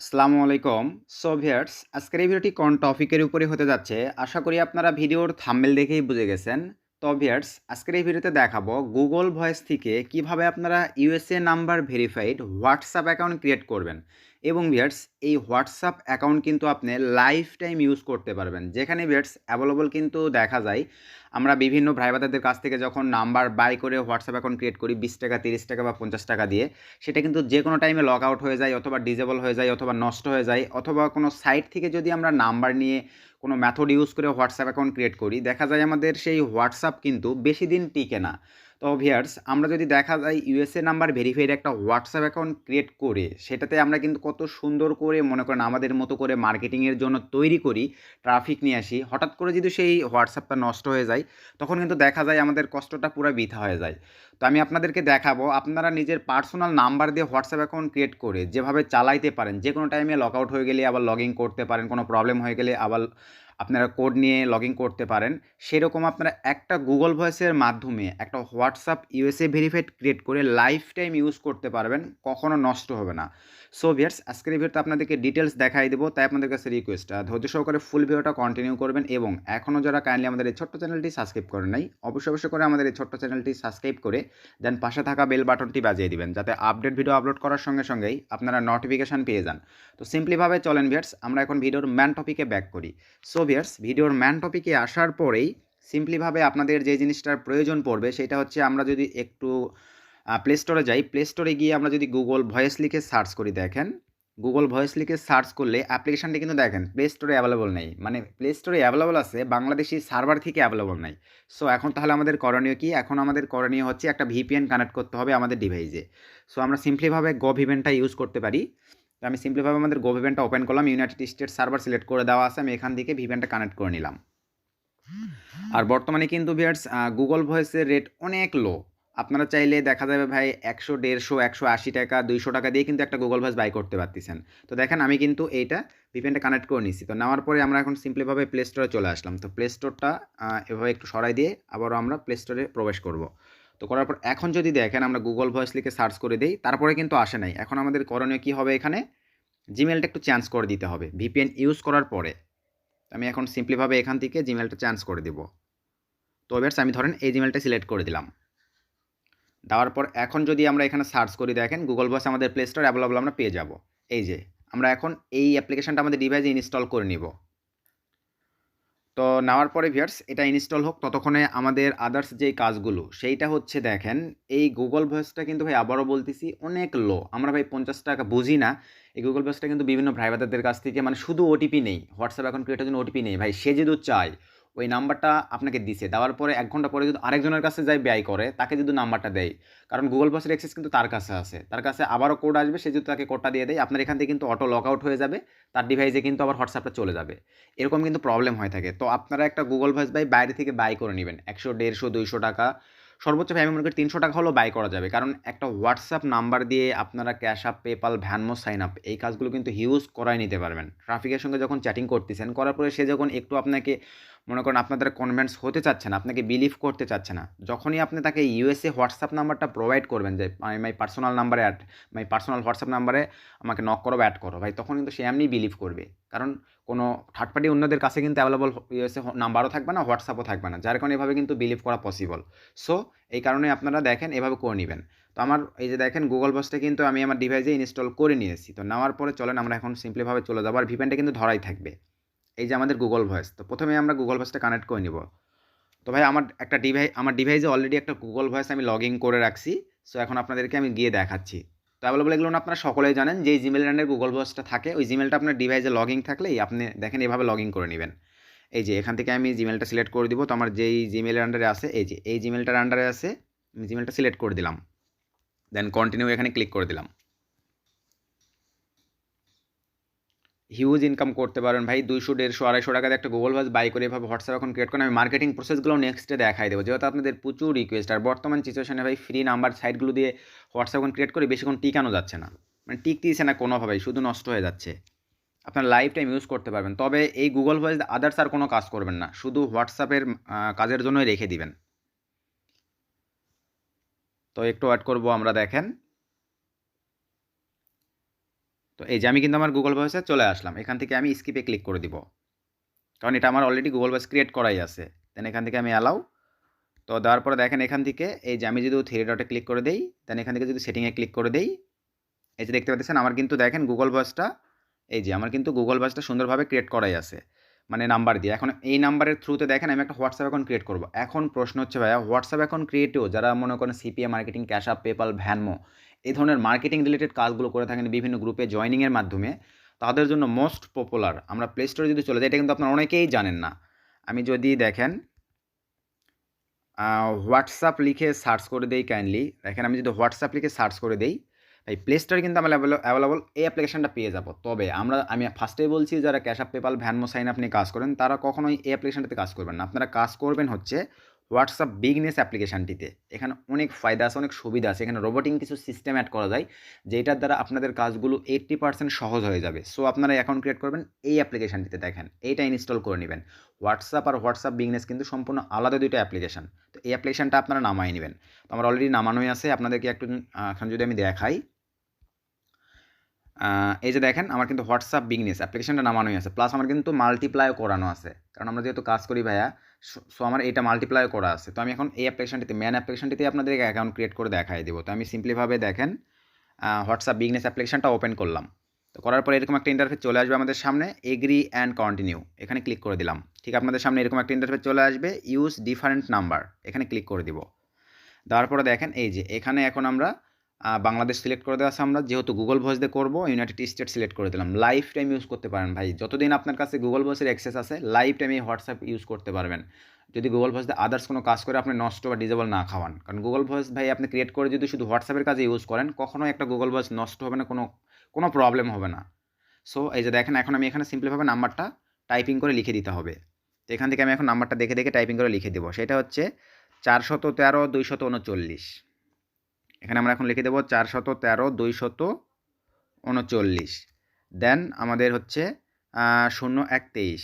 আসসালামু আলাইকুম। So viewers, আজকের এই ভিডিওটি কোন টপিকের উপরে হতে যাচ্ছে আশা করি আপনারা ভিডিওর থাম্বনেল দেখেই বুঝে গেছেন। তো ভিউয়ার্স, আজকের এই ভিডিওতে দেখাবো গুগল ভয়েস থেকে কিভাবে আপনারা USA number verified WhatsApp account create করবেন। এবং ভিউয়ার্স, এই হোয়াটসঅ্যাপ অ্যাকাউন্ট কিন্তু আপনি লাইফ টাইম ইউজ করতে পারবেন। যেখানে ভিউয়ার্স অ্যাভেলেবল কিন্তু দেখা যায় আমরা বিভিন্ন ভাই ব্রাদারদের কাছ থেকে যখন নাম্বার বাই করে হোয়াটসঅ্যাপ অ্যাকাউন্ট ক্রিয়েট করি 20 টাকা, 30 টাকা বা 50 টাকা দিয়ে, সেটা কিন্তু যে কোনো টাইমে লগ আউট হয়ে যায় অথবা ডিজেবল হয়ে যায় অথবা নষ্ট হয়ে যায় অথবা কোনো সাইট থেকে যদি আমরা নাম্বার নিয়ে কোনো মেথড ইউজ করে হোয়াটসঅ্যাপ অ্যাকাউন্ট ক্রিয়েট করি, দেখা যায় আমাদের সেই হোয়াটসঅ্যাপ কিন্তু বেশি দিন টিকে না। তো ভিউয়ার্স, আমরা যদি দেখা যায় ইউএসএ নাম্বার ভেরিফাইড একটা হোয়াটসঅ্যাপ অ্যাকাউন্ট ক্রিয়েট করে সেটাতে আমরা কিন্তু কত সুন্দর করে মনে করেন আমাদের মতো করে মার্কেটিংয়ের জন্য তৈরি করি, ট্রাফিক নিয়ে আসি, হঠাৎ করে যদি সেই হোয়াটসঅ্যাপটা নষ্ট হয়ে যায় তখন কিন্তু দেখা যায় আমাদের কষ্টটা পুরো বৃথা হয়ে যায়। তো আমি আপনাদেরকে দেখাবো আপনারা নিজের পার্সোনাল নাম্বার দিয়ে হোয়াটসঅ্যাপ অ্যাকাউন্ট ক্রিয়েট করে যেভাবে চালাইতে পারেন, যে কোনো টাইমে লগ আউট হয়ে গেলে আবার লগ ইন করতে পারেন, কোনো প্রবলেম হয়ে গেলে আবার আপনারা কোড নিয়ে লগ ইন করতে পারেন। সেরকম আপনারা একটা গুগল ভয়েসের মাধ্যমে একটা হোয়াটসঅ্যাপ ইউএসএ ভেরিফাইড ক্রিয়েট করে লাইফ টাইম ইউজ করতে পারবেন, কখনো নষ্ট হবে না। সো ভিউয়ার্স, আজকের এই ভিডিওতে আপনাদেরকে ডিটেলস দেখাই দেবো, তাই আপনাদের কাছে রিকোয়েস্ট ধৈর্য সহকারে ফুল ভিডিওটা কন্টিনিউ করবেন এবং এখনও যারা কাইন্ডলি আমাদের এই ছোট্ট চ্যানেলটি সাবস্ক্রাইব করেন নাই, অবশ্যই করে আমাদের এই ছোট্ট চ্যানেলটি সাবস্ক্রাইব করে দেন পাশে থাকা বেল বাটনটি বাজিয়ে দিবেন, যাতে আপডেট ভিডিও আপলোড করার সঙ্গে সঙ্গেই আপনারা নোটিফিকেশান পেয়ে যান। তো সিম্পলিভাবে চলেন ভিউয়ার্স, আমরা এখন ভিডিওর ম্যান টপিকে ব্যাক করি। সো ভিউয়ার্স, ভিডিওর ম্যান টপিকে আসার পরেই সিম্পলিভাবে আপনাদের যে জিনিসটার প্রয়োজন পড়বে সেটা হচ্ছে আমরা যদি একটু প্লে স্টোরে যাই, প্লে স্টোরে গিয়ে আমরা যদি গুগল ভয়েস লিখে সার্চ করি, দেখেন গুগল ভয়েস লিখে সার্চ করলে অ্যাপ্লিকেশানটি কিন্তু দেখেন প্লে স্টোরে অ্যাভেলেবল নেই, মানে প্লে স্টোরে অ্যাভেলেবল আছে, বাংলাদেশি সার্ভার থেকে অ্যাভেলেবল নাই। সো এখন তাহলে আমাদের করণীয় কি? এখন আমাদের করণীয় হচ্ছে একটা ভিপিএন কানেক্ট করতে হবে আমাদের ডিভাইসে। সো আমরা সিম্পলিভাবে গো ভিপিএনটা ইউজ করতে পারি। তো আমি সিম্পলিভাবে আমাদের গো ভিপিএনটা ওপেন করলাম, ইউনাইটেড স্টেটস সার্ভার সিলেক্ট করে দেওয়া আছে, আমি এখান থেকে ভিপিএনটা কানেক্ট করে নিলাম। আর বর্তমানে কিন্তু ভিউয়ার্স গুগল ভয়েসের রেট অনেক লো। আপনারা চাইলে দেখা যাবে ভাই 100, 150, 180 টাকা, 200 টাকা দিয়ে কিন্তু একটা গুগল ভয়েস বাই করতে পারতেছেন। তো দেখেন আমি কিন্তু এইটা ভিপিএনটা কানেক্ট করে নিচ্ছি। তো নেওয়ার পরে আমরা এখন সিম্পলিভাবে প্লে স্টোরে চলে আসলাম। তো প্লে স্টোরটা এভাবে একটু সরাই দিয়ে আবারও আমরা প্লে স্টোরে প্রবেশ করব। তো করার পর এখন যদি দেখেন আমরা গুগল ভয়েস লিখে সার্চ করে দেই, তারপরে কিন্তু আসে নাই। এখন আমাদের করণীয় কী হবে? এখানে জিমেলটা একটু চেঞ্জ করে দিতে হবে ভিপিএন ইউজ করার পরে। আমি এখন সিম্পলিভাবে এখান থেকে জিমেলটা চেঞ্জ করে দিব। তো ভিউয়ার্স, আমি ধরেন এই জিমেলটা সিলেক্ট করে দিলাম। দেওয়ার পর এখন যদি আমরা এখানে সার্চ করি, দেখেন গুগল ভয়েস আমাদের প্লে স্টোর অ্যাভেলেবল আমরা পেয়ে যাব। এই যে আমরা এখন এই অ্যাপ্লিকেশনটা আমাদের ডিভাইসে ইনস্টল করে নিব। তো নেওয়ার পরে ভিউয়ার্স এটা ইনস্টল হোক, ততক্ষণে আমাদের আদার্স যেই কাজগুলো সেইটা হচ্ছে, দেখেন এই গুগল ভয়েসটা কিন্তু ভাই আবারও বলতেছি অনেক লো। আমরা ভাই 50 টাকা বুঝি না। এই গুগল ভয়েসটা কিন্তু বিভিন্ন ভাই ব্রাদারদের কাছ থেকে, মানে শুধু ওটিপি নেই, হোয়াটসঅ্যাপ অ্যাকাউন্ট ক্রিয়েটের জন্য ওটিপি নেই ভাই, সে যদি চায় ওই নাম্বারটা আপনাকে দিছে, দেওয়ার পরে 1 ঘন্টা পরে যদি আরেকজনের কাছে যায় ব্যয় করে, তাকে যদি নাম্বারটা দেয়, কারণ গুগল ভয়েসের অ্যাক্সেস কিন্তু তার কাছে আছে, তার কাছে আবারও কোড আসবে, সে যদি তাকে কোডটা দিয়ে দেয় আপনার এখান থেকে কিন্তু অটো লগ আউট হয়ে যাবে, তার ডিভাইসে কিন্তু আবার হোয়াটসঅ্যাপটা চলে যাবে। এরকম কিন্তু প্রবলেম হয়ে থাকে। তো আপনারা একটা গুগল ভয়েস বাইরে থেকে বাই করে নেবেন 100, 150, 200 টাকা, সর্বোচ্চ আমি মনে করি 300 টাকা হলেও বাই করা যাবে। কারণ একটা হোয়াটসঅ্যাপ নাম্বার দিয়ে আপনারা Cash App, PayPal, Venmo, sign up এই কাজগুলো কিন্তু হিউজ করাই নিতে পারবেন। ট্রাফিকের সঙ্গে যখন চ্যাটিং করতেছেন, করার পরে সে যখন একটু আপনাকে মনে করেন আপনার দ্বারা কনভিন্স হতে চাচ্ছে না, আপনাকে বিলিভ করতে চাচ্ছে না, যখনই আপনি তাকে ইউএসএ হোয়াটসঅ্যাপ নাম্বারটা প্রোভাইড করবেন যে মাই পার্সোনাল নাম্বারে মাই পার্সোনাল হোয়াটসঅ্যাপ নাম্বারে আমাকে নক করো বা অ্যাড করো ভাই, তখন কিন্তু সে এমনি বিলিভ করবে। কারণ কোনো থার্ড পার্টি অন্যদের কাছে কিন্তু অ্যাভেলেবল ইউএসএ নাম্বারও থাকবে না, হোয়াটসঅ্যাপও থাকবে না, যার কারণে এভাবে কিন্তু বিলিভ করা পসিবল। সো এই কারণে আপনারা দেখেন এভাবে করে নেবেন। তো আমার এই যে দেখেন গুগল ভয়েসটা কিন্তু আমি আমার ডিভাইসে ইনস্টল করে নিয়েছি। তো নেওয়ার পরে চলেন আমরা এখন সিম্পলিভাবে চলে যাবো, আর ভিপিএনটা কিন্তু ধরাই থাকবে। এই যে আমাদের গুগল ভয়েস, তো প্রথমে আমরা গুগল ভয়েসটা কানেক্ট করে নিব। তো ভাই আমার ডিভাইসে অলরেডি একটা গুগল ভয়েস আমি লগ ইন করে রাখছি। সো এখন আপনাদেরকে আমি গিয়ে দেখাচ্ছি। তো অ্যাভেলেবল এগুলো আপনারা সকলেই জানেন, যে জিমেল রানের গুগল ভয়েসটা থাকে ওই জিমেলটা আপনার ডিভাইসে লগ ইন থাকলেই আপনি দেখেন এভাবে লগ ইন করে নেবেন। এই যে এখান থেকে আমি জিমেলটা সিলেক্ট করে দিব। তো আমার যেই জিমেলের আন্ডারে আছে, এই যে এই জিমেলটার আন্ডারে আছে, আমি জিমেলটা সিলেক্ট করে দিলাম, দেন কন্টিনিউ এখানে ক্লিক করে দিলাম। হিউজ ইনকাম করতে পারেন ভাই, 200, 150, 250 টাকাতে একটা গুগল ভয়েস বাই করে এভাবে হোয়াটসঅ্যাপ এখন ক্রিয়েট করেন। আমি মার্কেটিং প্রসেসগুলো নেক্সটে দেখাই দেবো, যেহেতু আপনাদের প্রচুর রিকোয়েস্ট। আর বর্তমান সিচুয়েশনে ভাই ফ্রি নাম্বার সাইটগুলো দিয়ে হোয়াটসঅ্যাপ এখন ক্রিয়েট করে বেশিক্ষণ টিকানো যাচ্ছে না, মানে টিকতেইছে না কোনোভাবেই, শুধু নষ্ট হয়ে যাচ্ছে। আপনার লাইফ টাইম ইউজ করতে পারবেন, তবে এই গুগল ভয়েস আদার্স আর কোনো কাজ করবেন না, শুধু হোয়াটসঅ্যাপের কাজের জন্যই রেখে দিবেন। তো একটু ওয়েট করবো আমরা, দেখেন। তো তো এই যে আমি কিন্তু আমার গুগল ভয়েসে চলে আসলাম, এখান থেকে আমি স্কিপে ক্লিক করে দিব, কারণ এটা আমার অলরেডি গুগল ভয়েস ক্রিয়েট করাই আছে। দেন এখান থেকে আমি অ্যালাউ, তো দেওয়ার পরে দেখেন এখান থেকে এই যে আমি যদি থ্রি ডটে ক্লিক করে দেই, দেন এখান থেকে যদি সেটিংয়ে ক্লিক করে দেই, এই যে দেখতে পাচ্ছেন আমার কিন্তু দেখেন গুগল ভয়েসটা, এই যে আমার কিন্তু গুগল ভয়েসটা সুন্দরভাবে ক্রিয়েট করাই আছে, মানে নাম্বার দিয়ে। এখন এই নাম্বারের থ্রুতে দেখেন আমি একটা হোয়াটসঅ্যাপ অ্যাকাউন্ট ক্রিয়েট করব। এখন প্রশ্ন হচ্ছে ভাইয়া, হোয়াটসঅ্যাপ অ্যাকাউন্ট ক্রিয়েটেও যারা মনে করেন CPA marketing, Cash App, PayPal, Venmo এই ধরনের মার্কেটিং রিলেটেড কাজগুলো করে থাকেন বিভিন্ন গ্রুপে জয়েনিংয়ের মাধ্যমে, তাদের জন্য মোস্ট পপুলার, আমরা প্লে স্টোরে যদি চলে যাই, এটা কিন্তু আপনারা অনেকেই জানেন না। আমি যদি দেখেন হোয়াটসঅ্যাপ লিখে সার্চ করে দেই, কাইন্ডলি দেখেন আমি যদি হোয়াটসঅ্যাপ লিখে সার্চ করে দেই, এই প্লে স্টোরে কিন্তু আমরা অ্যাভেলেবল এই অ্যাপ্লিকেশনটা পেয়ে যাব। তবে আমি ফার্স্টেই বলছি, যারা Cash App, PayPal, Venmo sign up নিয়ে কাজ করেন তারা কখনোই এই অ্যাপ্লিকেশনটাতে কাজ করবেন না। আপনারা কাজ করবেন হচ্ছে হোয়াটসঅ্যাপ বিজনেস অ্যাপ্লিকেশনটিতে। এখানে অনেক ফায়দা আছে, অনেক সুবিধা আছে, এখানে রোবোটিং কিছু সিস্টেম অ্যাড করা যায়, যেটার দ্বারা আপনাদের কাজগুলো 80% সহজ হয়ে যাবে। সো আপনারা অ্যাকাউন্ট ক্রিয়েট করবেন এই অ্যাপ্লিকেশনটিতে, দেখেন এইটা ইনস্টল করে নেবেন। হোয়াটসঅ্যাপ আর হোয়াটসঅ্যাপ বিজনেস কিন্তু সম্পূর্ণ আলাদা দুইটা অ্যাপ্লিকেশন। তো এই অ্যাপ্লিকেশনটা আপনারা নামাই নেবেন। তো আমার অলরেডি নামানোই আছে, আপনাদেরকে একটু এখন যদি আমি দেখাই, এই যে দেখেন আমার কিন্তু হোয়াটসঅ্যাপ বিজনেস অ্যাপ্লিকেশনটা নামানোই আছে, প্লাস আমার কিন্তু মাল্টিপ্লাইও করানো আছে, কারণ আমরা যেহেতু কাজ করি ভাইয়া, সো আমার এটা মাল্টিপ্লাইও করা আছে। তো আমি এখন এই অ্যাপ্লিকেশনটিতে, মেন অ্যাপ্লিকেশনটিতে আপনাদেরকে অ্যাকাউন্ট ক্রিয়েট করে দেখাই দেবো। তো আমি সিম্পলিভাবে দেখেন হোয়াটসঅ্যাপ বিজনেস অ্যাপ্লিকেশনটা ওপেন করলাম। তো করার পরে এরকম একটা ইন্টারফেস চলে আসবে আমাদের সামনে, এগ্রি অ্যান্ড কন্টিনিউ, এখানে ক্লিক করে দিলাম। ঠিক আপনাদের সামনে এরকম একটা ইন্টারফেস চলে আসবে, ইউজ ডিফারেন্ট নাম্বার, এখানে ক্লিক করে দিব। দেওয়ার পরে দেখেন এই যে এখানে এখন আমরা বাংলাদেশ সিলেক্ট করে দেওয়া আছে, আমরা যেহেতু গুগল ভয়েস দিয়ে করবো, ইউনাইটেড স্টেট সিলেক্ট করে দিলাম। লাইফ টাইম ইউজ করতে পারেন ভাই, যতদিন আপনার কাছে গুগল ভয়েসের অ্যাক্সেস আছে লাইফ টাইম এই হোয়াটসঅ্যাপ ইউজ করতে পারবেন, যদি গুগল ভয়েস দিয়ে আদার্স কোনো কাজ করে আপনি নষ্ট বা ডিজেবল না খাওয়ান। কারণ গুগল ভয়েস ভাই আপনি ক্রিয়েট করে যদি শুধু হোয়াটসঅ্যাপের কাজে ইউজ করেন, কখনোই একটা গুগল ভয়েস নষ্ট হবে না, কোনো প্রবলেম হবে না। সো এই যে দেখেন এখন আমি এখানে সিম্পলিভাবে নাম্বারটা টাইপিং করে লিখে দিতে হবে। তো এখান থেকে আমি এখন নাম্বারটা দেখে দেখে টাইপিং করে লিখে দেবো, সেটা হচ্ছে 413-239। এখানে আমরা এখন লিখে দেবো 413-239। দেন আমাদের হচ্ছে 0123,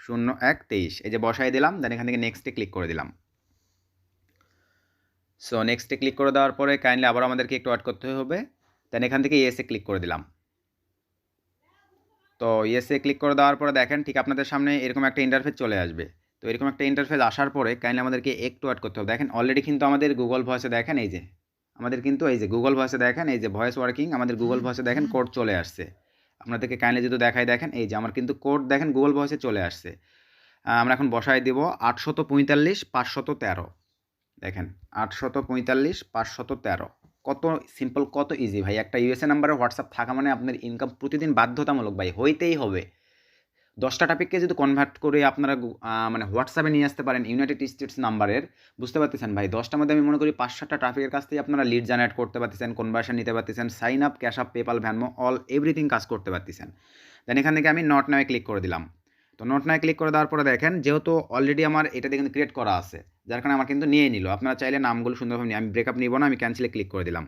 0123 এই যে বসাই দিলাম। দেন এখান থেকে নেক্সটে ক্লিক করে দিলাম। সো নেক্সটে ক্লিক করে দেওয়ার পরে কাইন্ডলি আবার আমাদেরকে একটু ওয়েট করতে হবে। দেন এখান থেকে ইয়েসে ক্লিক করে দিলাম। তো ইয়েসে ক্লিক করে দেওয়ার পরে দেখেন ঠিক আপনাদের সামনে এরকম একটা ইন্টারফেস চলে আসবে। তো এরকম একটা ইন্টারফেস আসার পরে কাইন্ডলি আমাদেরকে একটু ওয়েট করতে হবে। দেখেন অলরেডি কিন্তু আমাদের গুগল ভয়েসে দেখেন এই যে আমাদের কিন্তু এই যে গুগল ভয়েসে দেখেন এই যে ভয়েস ওয়ার্কিং, আমাদের গুগল ভয়েসে দেখেন কোড চলে আসছে। আপনাদেরকে কাইন্ডলি যদি দেখাই, দেখেন এই যে আমার কিন্তু কোড দেখেন গুগল ভয়েসে চলে আসছে। আমরা এখন বসায় দেব 845-513। দেখেন 845-513। কত সিম্পল, কত ইজি ভাই। একটা ইউএসএ নাম্বারে হোয়াটসঅ্যাপ থাকা মানে আপনার ইনকাম প্রতিদিন বাধ্যতামূলক ভাই, হইতেই হবে। 10টা টপিককে যদি কনভার্ট করে আপনারা মানে হোয়াটসঅ্যাপে নিয়ে আসতে পারেন ইউনাইটেড স্টেটস নাম্বারের, বুঝতে পারতেছেন ভাই, 10টার মধ্যে আমি মনে করি 5-7টা ট্রাফিকের কাছ থেকে আপনারা লিড জেনারেট করতে পারতেছেন, কনভার্সন নিতে পারতেছেন, sign up, Cash App, PayPal, Venmo all everything কাজ করতে পারতেছেন। দেন এখান থেকে আমি নট নাওয়ে ক্লিক করে দিলাম। তো নট নাওয়ে ক্লিক করে দেওয়ার পরে দেখেন যেহেতু অলরেডি আমার এটা কিন্তু ক্রিয়েট করা আছে, যার কারণে আমার কিন্তু নিয়ে নিল। আপনারা চাইলে নামগুলো সুন্দরভাবে নিয়ে, আমি ব্রেকআপ নিব না, আমি ক্যান্সেলে ক্লিক করে দিলাম।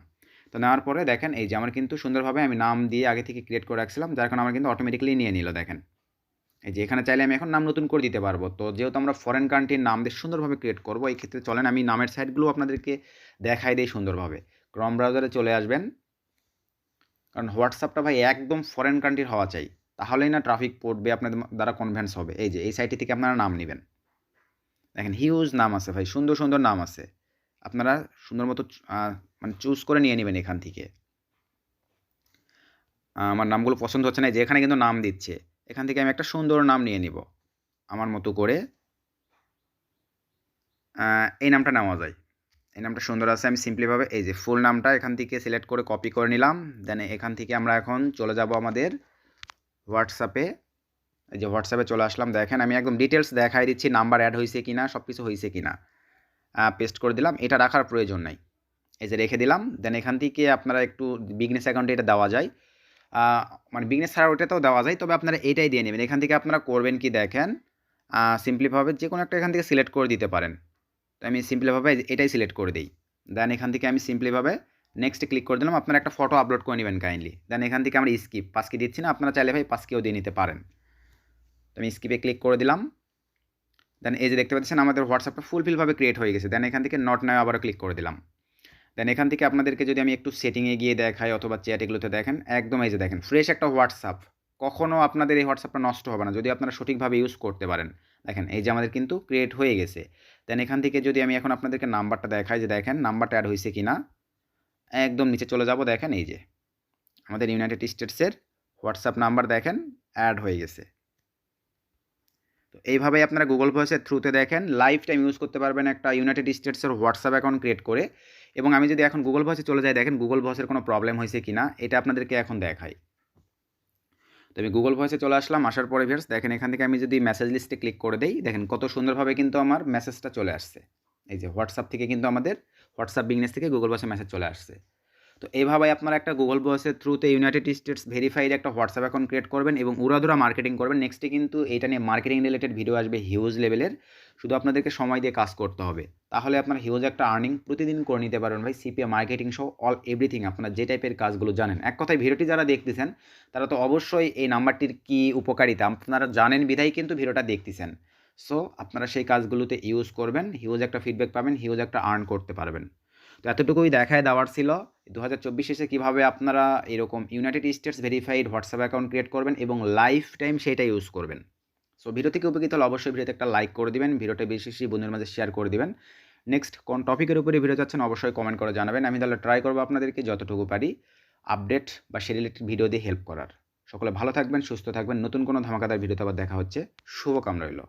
তো নেওয়ার পরে দেখেন এই যে আমার কিন্তু সুন্দরভাবে আমি নাম দিয়ে আগে থেকে ক্রিয়েট করে রাখছিলাম, যার কারণে আমার কিন্তু অটোমেটিক্যালি নিয়ে নিল। দেখেন এই যে এখানে চাইলে আমি এখন নাম নতুন করে দিতে পারবো। তো যেহেতু আমরা ফরেন কান্ট্রির নাম দিয়ে সুন্দরভাবে ক্রিয়েট করবো, এই ক্ষেত্রে চলেন আমি নামের সাইটগুলো আপনাদেরকে দেখাই দিই সুন্দরভাবে। ক্রম ব্রাউজারে চলে আসবেন, কারণ হোয়াটসঅ্যাপটা ভাই একদম ফরেন কান্ট্রির হওয়া চাই, তাহলেই না ট্রাফিক পড়বে, আপনাদের দ্বারা কনভেন্স হবে। এই যে এই সাইটটি থেকে আপনারা নাম নেবেন, দেখেন হিউজ নাম আছে ভাই, সুন্দর সুন্দর নাম আছে, আপনারা সুন্দর মতো মানে চুজ করে নিয়ে নেবেন এখান থেকে। আমার নামগুলো পছন্দ হচ্ছে না, যে এখানে কিন্তু নাম দিচ্ছে, এখান থেকে আমি একটা সুন্দর নাম নিয়ে নিব আমার মতো করে। এই নামটা নেওয়া যায়, এই নামটা সুন্দর আছে। আমি সিম্পলিভাবে এই যে ফুল নামটা এখান থেকে সিলেক্ট করে কপি করে নিলাম। দেন এখান থেকে আমরা এখন চলে যাব আমাদের হোয়াটসঅ্যাপে। এই যে হোয়াটসঅ্যাপে চলে আসলাম, দেখেন আমি একদম ডিটেলস দেখাই দিচ্ছি, নাম্বার অ্যাড হয়েছে কিনা, সব কিছু হয়েছে কিনা। পেস্ট করে দিলাম, এটা রাখার প্রয়োজন নাই, এই যে রেখে দিলাম। দেন এখান থেকে আপনারা একটু বিজনেস অ্যাকাউন্টে এটা দেওয়া যায়, মানে বিজনেস ছাড়া ওটাতেও দেওয়া যায়, তবে আপনারা এইটাই দিয়ে নেবেন। এখান থেকে আপনারা করবেন কি দেখেন, সিম্পলিভাবে যে কোনো একটা এখান থেকে সিলেক্ট করে দিতে পারেন। তো আমি সিম্পলিভাবে এটাই সিলেক্ট করে দিই। দেন এখান থেকে আমি সিম্পলিভাবে নেক্সটে ক্লিক করে দিলাম। আপনারা একটা ফটো আপলোড করে নেবেন কাইন্ডলি। দেন এখান থেকে আমরা স্কিপ পাসকি দিচ্ছি না, আপনারা চাইলে ভাই পাসকিও দিয়ে নিতে পারেন। তো আমি স্কিপে ক্লিক করে দিলাম। দেন এই যে দেখতে পাচ্ছেন আমাদের হোয়াটসঅ্যাপটা ফুলফিলভাবে ক্রিয়েট হয়ে গেছে। দেন এখান থেকে নট নাও আবারও ক্লিক করে দিলাম। দেন এখান থেকে আপনাদেরকে যদি আমি একটু সেটিংয়ে গিয়ে দেখাই অথবা চ্যাট এগুলোতে দেখেন, একদম এই যে দেখেন ফ্রেশ একটা হোয়াটসঅ্যাপ। কখনও আপনাদের এই হোয়াটসঅ্যাপটা নষ্ট হবে না যদি আপনারা সঠিকভাবে ইউজ করতে পারেন। দেখেন এই যে আমাদের কিন্তু ক্রিয়েট হয়ে গেছে। দেন এখান থেকে যদি আমি এখন আপনাদেরকে নাম্বারটা দেখাই যে দেখেন নাম্বারটা অ্যাড হয়েছে কিনা, একদম নিচে চলে যাব, দেখেন এই যে আমাদের ইউনাইটেড স্টেটসের হোয়াটসঅ্যাপ নাম্বার দেখেন অ্যাড হয়ে গেছে। তো এইভাবেই আপনারা গুগল ভয়েসের থ্রুতে দেখেন লাইফ টাইম ইউজ করতে পারবেন একটা ইউনাইটেড স্টেটসের হোয়াটসঅ্যাপ অ্যাকাউন্ট ক্রিয়েট করে। এবং আমি যদি এখন গুগল ভয়েসে চলে যাই, দেখেন গুগল ভয়েসের কোনো প্রবলেম হয়েছে কিনা এটা আপনাদেরকে এখন দেখাই। তো আমি গুগল ভয়েসে চলে আসলাম, আসার পরে ভিউয়ার্স দেখেন এখান থেকে আমি যদি মেসেজ লিস্টে ক্লিক করে দেই, দেখেন কত সুন্দরভাবে কিন্তু আমার মেসেজটা চলে আসছে। এই যে হোয়াটসঅ্যাপ থেকে কিন্তু আমাদের হোয়াটসঅ্যাপ বিজনেস থেকে গুগল ভয়েসে মেসেজ চলে আসছে। তো এইভাবে আপনারা একটা গুগল ভয়েসের থ্রুতে ইউনাইটেড স্টেটস ভেরিফাইড একটা হোয়াটসঅ্যাপ অ্যাকাউন্ট ক্রিয়েট করবেন এবং উড়াধুরা মার্কেটিং করবেন। নেক্সটে কিন্তু এটা নিয়ে মার্কেটিং রিলেটেড ভিডিও আসবে হিউজ লেভেলের। শুধু আপনাদেরকে সময় দিয়ে কাজ করতে হবে, তাহলে আপনার হিউজ একটা আর্নিং প্রতিদিন করে নিতে পারবেন ভাই। সিপিএ মার্কেটিং সহ অল এভরিথিং আপনারা যে টাইপের কাজগুলো জানেন। এক কথায় ভিডিওটি যারা দেখতেছেন তারা তো অবশ্যই এই নাম্বারটির কী উপকারিতা আপনারা জানেন বিধায় কিন্তু ভিডিওটা দেখতেছেন। সো আপনারা সেই কাজগুলোতে ইউজ করবেন, হিউজ একটা ফিডব্যাক পাবেন, হিউজ একটা আর্ন করতে পারবেন। তো এতটুকুই দেখায় দেওয়ার ছিল 2024 শেষে কীভাবে আপনারা এরকম United states verified WhatsApp account create করবেন এবং লাইফ টাইম সেটা ইউজ করবেন। সো ভিডিও থেকে উপকৃত হলে অবশ্যই ভিডিওতে একটা লাইক করে দিবেন, ভিডিওটা বেশি বেশি বন্ধুদের মাঝে শেয়ার করে দিবেন। নেক্সট কোন টপিকের উপরে ভিডিও চাচ্ছেন অবশ্যই কমেন্ট করে জানাবেন। আমি তাহলে ট্রাই করবো আপনাদেরকে যতটুকু পারি আপডেট বা সে রিলেটেড ভিডিও দিয়ে হেল্প করার। সকলে ভালো থাকবেন, সুস্থ থাকবেন। নতুন কোনো ধামাকাদার ভিডিওতে আবার দেখা হচ্ছে। শুভকামনা রইল।